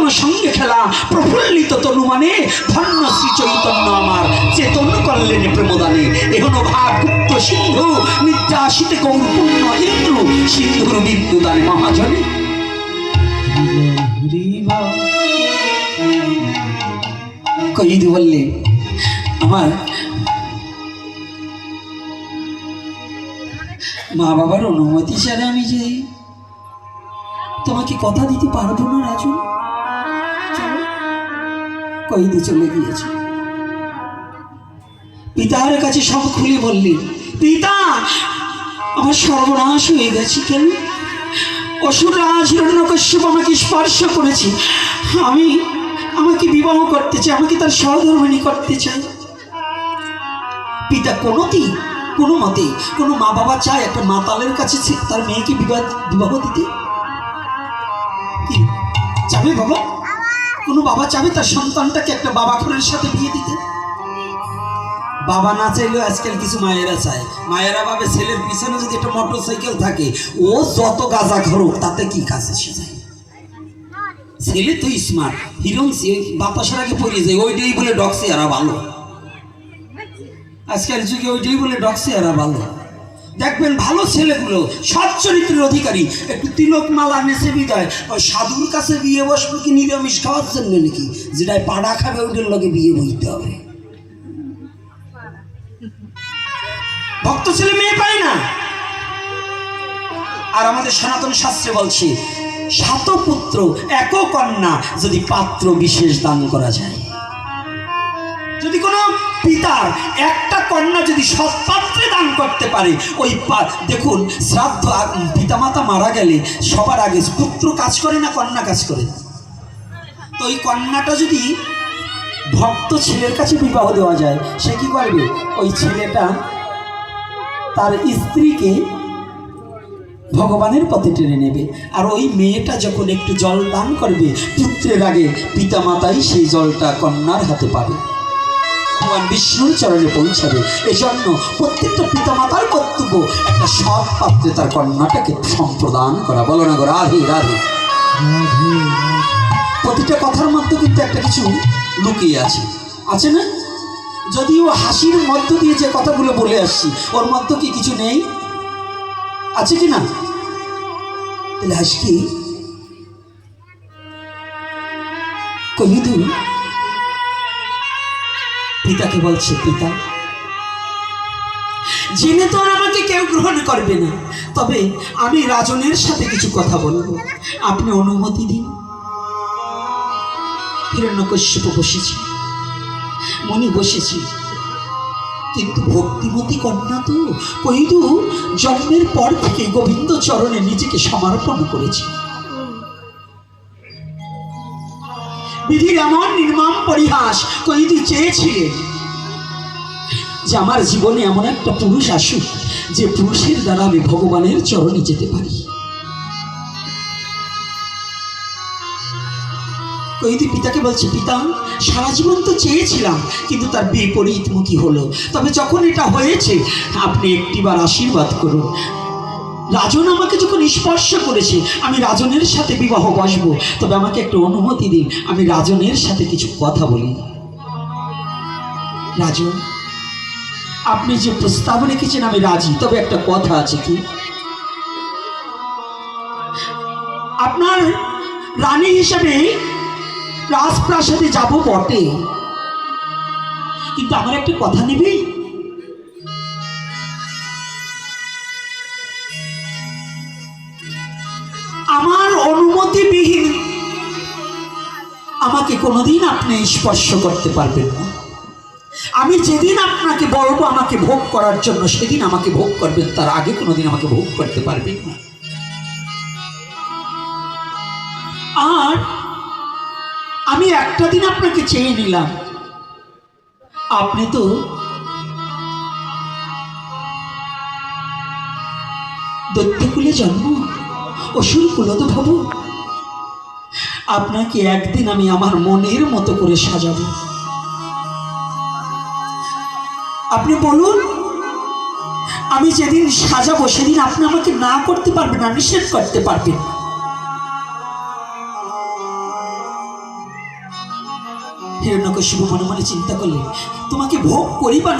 প্রীতম সঙ্গে খেলা প্রফুল্লিত তনু মানে ধন্য শ্রী চৈতন্য আমার চেতন করলেন প্রেমদানে এহন ভাগ গুপ্ত সিন্ধু নিদ্রাসিতে গৌরপূর্ণ ইন্দ্র সিন্ধুর বিদ্যুদানে মহাজনে। কইদি বললেন আমার মা বাবার অনুমতি ছাড়া আমি যে তোমাকে কথা দিতে পারবো না রাজু। কইদি চলে গিয়েছে। পিতার কাছে সব খুলে বললেন, পিতা আমার সর্বনাশ হয়ে গেছে। কেন? অসুররাজ হিরণ্যকশ্যপ আমাকে স্পর্শ করেছে। আমাকে বিবাহ করতে চাই, আমাকে তার সহধর্মিণী করতে চাই। পিতা কোনো মতে কোনো মা বাবা চায় একটা মাতালের কাছে তার মেয়েকে বিবাহ দিতে? চাবে বাবা? কোনো বাবা চাবে তার সন্তানটাকে একটা বাবাখোরের সাথে বিয়ে দিতে? বাবা না চাইলেও আজকাল কিছু মায়েরা চায়। মায়েরা ভাবে ছেলের পিছনে যদি একটা মোটরসাইকেল থাকে ও যত গাঁজা ঘরুক তাতে কি কাজ এসে যায়। ছেলে তো স্মার্ট হিরোইন বাতাসের আগে পড়ে যায়, ওইটাই বলে ডক্সি আরা ভালো। আজকাল যুগে ওইটাই বলে ডক্সি আরা ভালো। দেখবেন ভালো ছেলেগুলো সৎ চরিত্রের অধিকারী একটু তিলক মালা নেচে বিদায় ওই সাধুর কাছে বিয়ে বসবে কি নিরামিষ খাওয়ার জন্য নাকি? যেটাই পাড়া খাবে ওইটার লগে বিয়ে বইতে হবে। ভক্ত ছেলে মেয়ে পায় না। আর আমাদের সনাতন শাস্ত্রে বলছে 7 পুত্র 1 কন্যা যদি পাত্র বিশেষ দান করা যায়। যদি কোনো পিতার একটা কন্যা যদি সৎ পাত্রে দান করতে পারে, ওই দেখুন শ্রাদ্ধ পিতামাতা মারা গেলে সবার আগে পুত্র কাজ করে না কন্যা কাজ করে? তো ওই কন্যাটা যদি ভক্ত ছেলের কাছে বিবাহ দেওয়া যায়, সে কি করবে? ওই ছেলেটা তার স্ত্রীকে ভগবানের পথে টেনে নেবে। আর ওই মেয়েটা যখন একটু জল দান করবে পুত্রের আগে পিতামাতাই সেই জলটা কন্যার হাতে পাবে, ভগবান বিষ্ণুর চরণে পৌঁছাবে। এজন্য প্রত্যেকটা পিতামাতার কর্তব্য একটা সৎ পাত্রে তার কন্যাটাকে সম্প্রদান করা। বলো না গো রাধে রাধে। প্রতিটা কথার মধ্যে কিন্তু একটা কিছু লুকিয়ে আছে না? যদিও হাসির মধ্য দিয়ে যে কথাগুলো বলে আসছি ওর মধ্যে কি কিছু নেই? আছে কি না? তাহলে হাসি কি কহিদু পিতাকে বলছে, পিতা জেনে তো আর আমাকে কেউ গ্রহণ করবে না, তবে আমি রাজনের সাথে কিছু কথা বলবো, আপনি অনুমতি দিন। হিরণ্যকশ্যপ বসেছি, মনি বসেছি, কিন্তু ভক্তিমতী কন্যা তো কহিদু জন্মের পর থেকে গোবিন্দ চরণে নিজেকে সমর্পণ করেছে। বিধির এমন নির্মম পরিহাস কহিদু চেয়েছিলেন যে আমার জীবনে এমন একটা পুরুষ আসুক যে পুরুষের দ্বারা আমি ভগবানের চরণে যেতে পারি। কহিদু পিতাকে বলছে, পিতা সারা জীবন তো চেয়েছিলাম কিন্তু তার বিপরীতমুখী হলো, তবে যখন এটা হয়েছে আপনি একটিবার আশীর্বাদ করুন। রাজন আমাকে যখন স্পর্শ করেছে আমি রাজনের সাথে বিবাহ বসবো, তবে আমাকে একটু অনুমতি দিন, আমি রাজনের সাথে কিছু কথা বলি। রাজন আপনি যে প্রস্তাব রেখেছেন আমি রাজি, তবে একটা কথা আছে। কি? আপনার রানী হিসেবে রাজপ্রাসাদে যাব বটে, কিন্তু আমার একটা কথা নেবে। আমার অনুমতিবিহীন আমাকে কোনোদিন আপনি স্পর্শ করতে পারবেন না। আমি যেদিন আপনাকে বলবো আমাকে ভোগ করার জন্য সেদিন আমাকে ভোগ করবেন, তার আগে কোনোদিন আমাকে ভোগ করতে পারবেন না। আর আমি একটা দিন আপনাকে চেয়ে নিলাম, আপনি তো দৈত্যকুলে জন্ম, অসুর কুলতভব, আপনাকে একদিন আমি আমার মনের মতো করে সাজাবো। আপনি বলুন, আমি যেদিন সাজাবো সেদিন আপনি আমাকে না করতে পারবেন না, নিষেধ করতে পারবেন। হিরণ্যকশিপু মনে মনে চিন্তা করলেন, তোমাকে ভোগ করিবা না